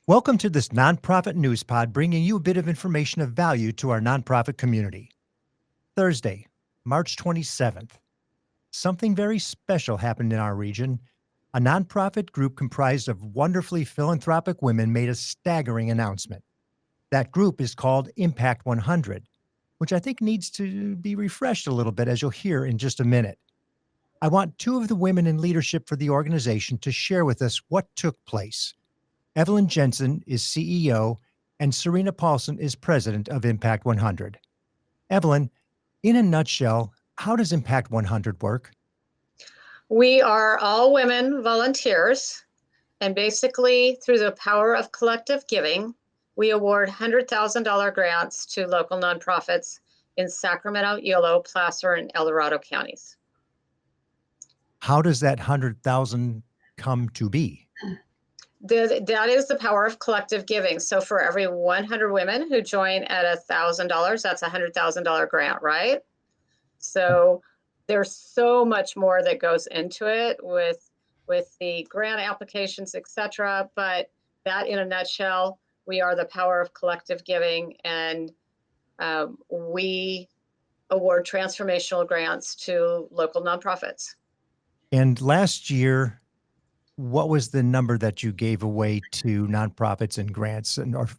Welcome to this nonprofit news pod, bringing you a bit of information of value to our nonprofit community. Thursday, March 27th. Something very special happened in our region. A nonprofit group comprised of wonderfully philanthropic women made a staggering announcement. That group is called Impact 100, which I think needs to be refreshed a little bit, as you'll hear in just a minute. I want two of the women in leadership for the organization to share with us what took place. Evelyn Jensen is CEO, and Serena Paulson is president of Impact 100. Evelyn, in a nutshell, how does Impact 100 work? We are all women volunteers, and basically through the power of collective giving, we award $100,000 grants to local nonprofits in Sacramento, Yolo, Placer, and El Dorado counties. How does that 100,000 come to be? That is the power of collective giving. So for every 100 women who join at $1,000, that's a $100,000 grant, right? So there's so much more that goes into it with the grant applications, etc. But that, in a nutshell, we are the power of collective giving, and we award transformational grants to local nonprofits. And last year, what was the number that you gave away to nonprofits and grants and or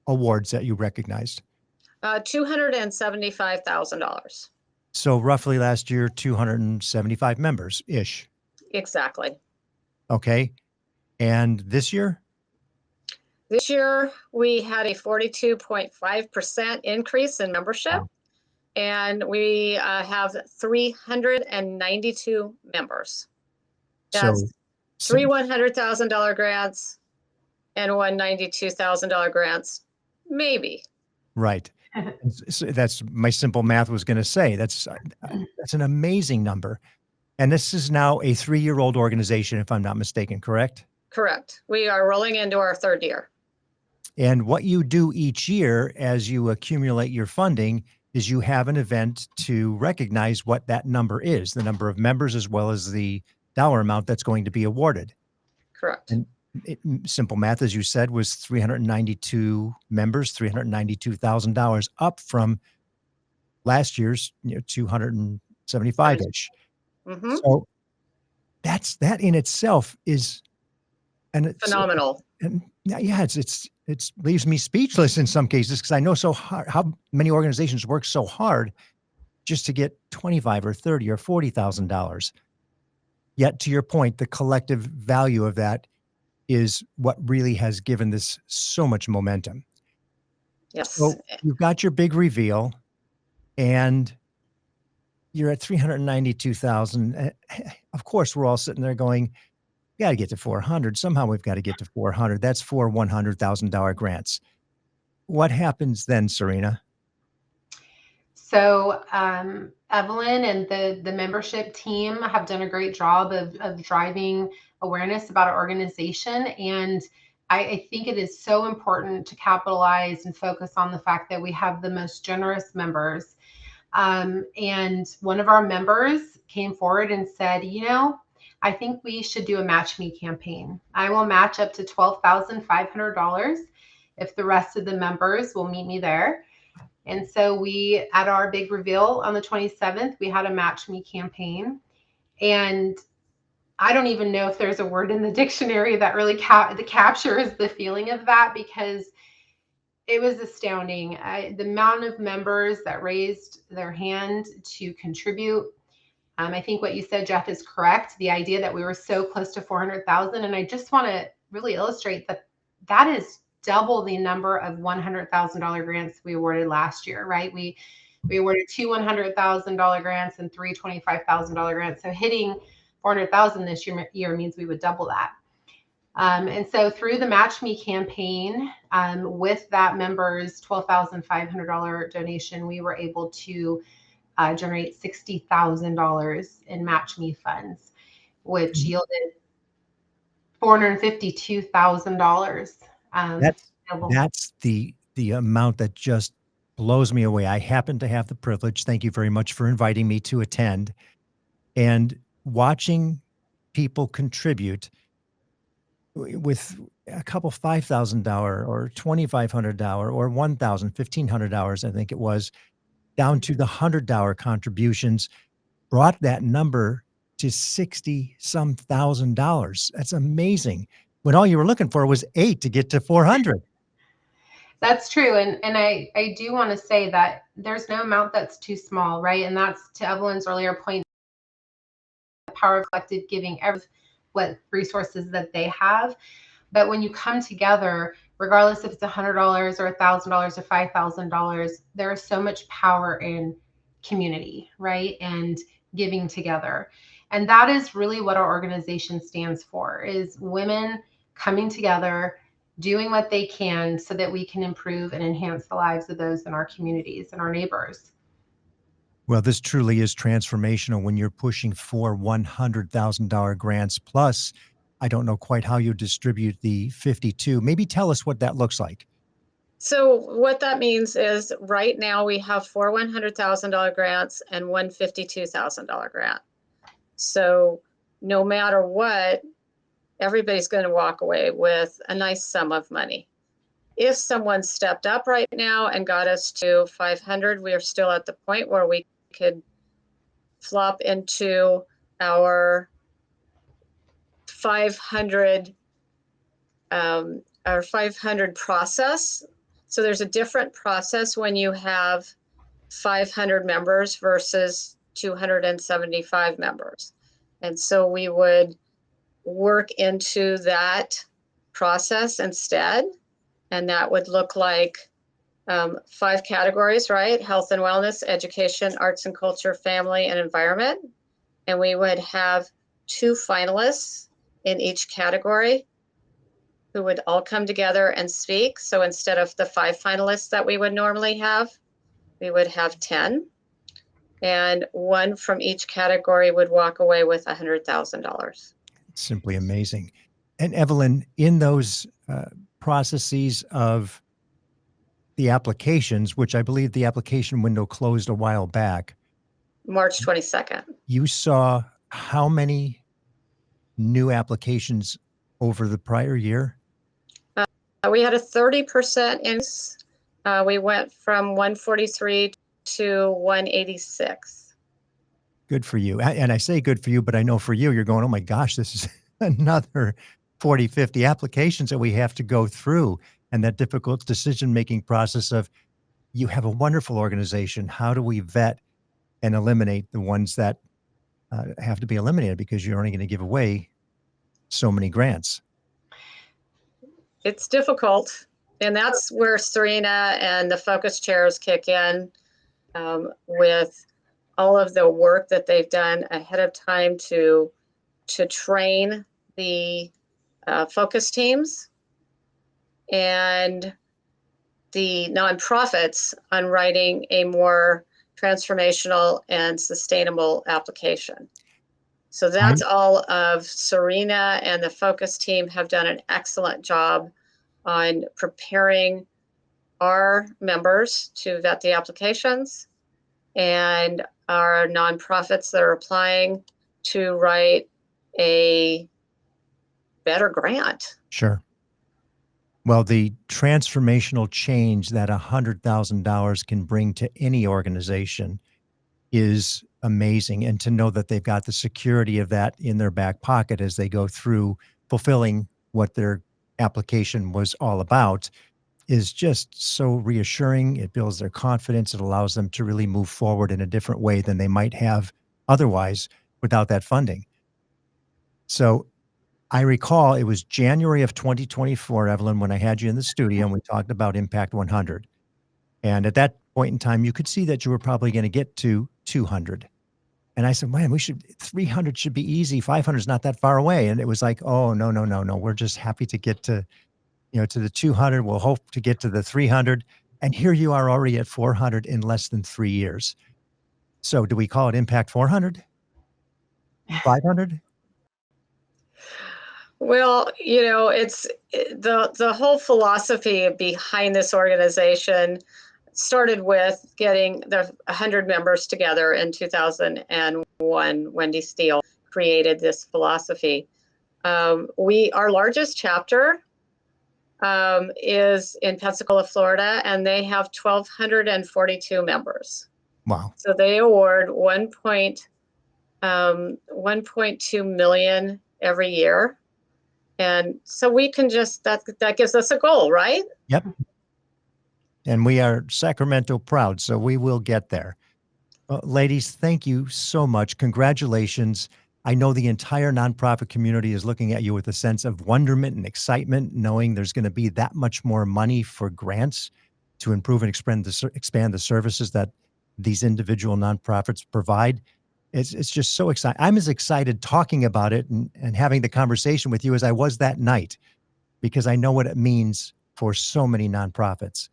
awards that you recognized? $275,000. So roughly last year, 275 members-ish. Exactly. Okay. And this year? This year, we had a 42.5% increase in membership, and we have 392 members. That's three $100,000 grants and one $92,000 grants, maybe. Right. So that's my simple math was going to say. That's an amazing number. And this is now a 3-year-old organization, if I'm not mistaken, correct? Correct. We are rolling into our 3rd year. And what you do each year as you accumulate your funding is you have an event to recognize what that number is, the number of members as well as the dollar amount that's going to be awarded. Correct. And simple math, as you said, was 392 members, $392,000, up from last year's 275-ish. Mm-hmm. So that in itself is phenomenal. And yeah, it leaves me speechless in some cases, because I know so hard how many organizations work so hard just to get $25,000 or $30,000 or $40,000. Yet, to your point, the collective value of that is what really has given this so much momentum. Yes. So you've got your big reveal, and you're at 392,000. Of course, we're all sitting there going, "We got to get to 400. Somehow we've got to get to 400. That's 4 $100,000 grants." What happens then, Serena? So Evelyn and the membership team have done a great job of driving awareness about our organization. And I think it is so important to capitalize and focus on the fact that we have the most generous members. And one of our members came forward and said, I think we should do a Match Me campaign. I will match up to $12,500 if the rest of the members will meet me there. And so we, at our big reveal on the 27th, we had a Match Me campaign. And I don't even know if there's a word in the dictionary that really captures the feeling of that, because it was astounding. The amount of members that raised their hand to contribute. I think what you said, Jeff, is correct. The idea that we were so close to 400,000. And I just want to really illustrate that is double the number of $100,000 grants we awarded last year, right? We awarded 2 $100,000 grants and 3 $25,000 grants. So hitting 400,000 this year means we would double that. And so through the Match Me campaign, with that member's $12,500 donation, we were able to generate $60,000 in Match Me funds, which yielded $452,000. That's the amount that just blows me away. I happen to have the privilege, thank you very much for inviting me to attend, and watching people contribute. with a couple $5,000 or $2,500 or $1,000, I think it was, down to the $100 contributions, brought that number to 60 some thousand dollars. That's amazing. When all you were looking for was 8 to get to 400. That's true. And I do want to say that there's no amount that's too small, right? And that's to Evelyn's earlier point, the power of collective giving, what resources that they have. But when you come together, regardless if it's $100 or $1,000 or $5,000, there is so much power in community, right? And giving together. And that is really what our organization stands for, is women coming together, doing what they can so that we can improve and enhance the lives of those in our communities and our neighbors. Well, this truly is transformational when you're pushing for $100,000 grants. Plus, I don't know quite how you distribute the 52. Maybe tell us what that looks like. So what that means is right now we have 4 $100,000 grants and one $52,000 grant. So no matter what, everybody's going to walk away with a nice sum of money. If someone stepped up right now and got us to 500, we are still at the point where we could flop into our 500 process. So there's a different process when you have 500 members versus 275 members. And so we would work into that process instead. And that would look like 5 categories, right? Health and wellness, education, arts and culture, family, and environment. And we would have 2 finalists in each category who would all come together and speak. So instead of the 5 finalists that we would normally have, we would have 10. And one from each category would walk away with $100,000. Simply amazing. And Evelyn, in those processes of the applications, which I believe the application window closed a while back, March 22nd. you saw how many new applications over the prior year? We had a 30% increase. We went from 143 to 186. Good for you. And I say good for you, but I know for you, you're going, oh my gosh, this is another 40, 50 applications that we have to go through. And that difficult decision-making process of, you have a wonderful organization. How do we vet and eliminate the ones that have to be eliminated because you're only going to give away so many grants? It's difficult. And that's where Serena and the focus chairs kick in with all of the work that they've done ahead of time to train the focus teams and the nonprofits on writing a more transformational and sustainable application. So that's all of Serena and the focus team have done an excellent job on preparing our members to vet the applications and our nonprofits that are applying to write a better grant. Sure. Well, the transformational change that $100,000 can bring to any organization is amazing. And to know that they've got the security of that in their back pocket as they go through fulfilling what their application was all about is just so reassuring. It builds their confidence. It allows them to really move forward in a different way than they might have otherwise without that funding. So I recall it was January of 2024, Evelyn, when I had you in the studio and we talked about Impact 100. And at that point in time, you could see that you were probably going to get to 200. And I said, man, 300 should be easy. 500 is not that far away. And it was like, oh, no. We're just happy to get to the 200. We'll hope to get to the 300. And here you are already at 400 in less than 3 years. So do we call it Impact 400? 500? Well, it's the whole philosophy behind this organization started with getting the 100 members together in 2001. Wendy Steele created this philosophy. Our largest chapter is in Pensacola, Florida, and they have 1,242 members. Wow. So they award 1.2 million every year. And so we can just, that gives us a goal, right? Yep. And we are Sacramento proud, so we will get there. Ladies, thank you so much. Congratulations. I know the entire nonprofit community is looking at you with a sense of wonderment and excitement, knowing there's going to be that much more money for grants to improve and expand the services that these individual nonprofits provide. It's just so exciting. I'm as excited talking about it and having the conversation with you as I was that night, because I know what it means for so many nonprofits.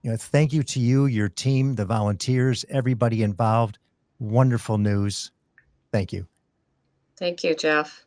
Thank you to you, your team, the volunteers, everybody involved. Wonderful news. Thank you. Thank you, Jeff.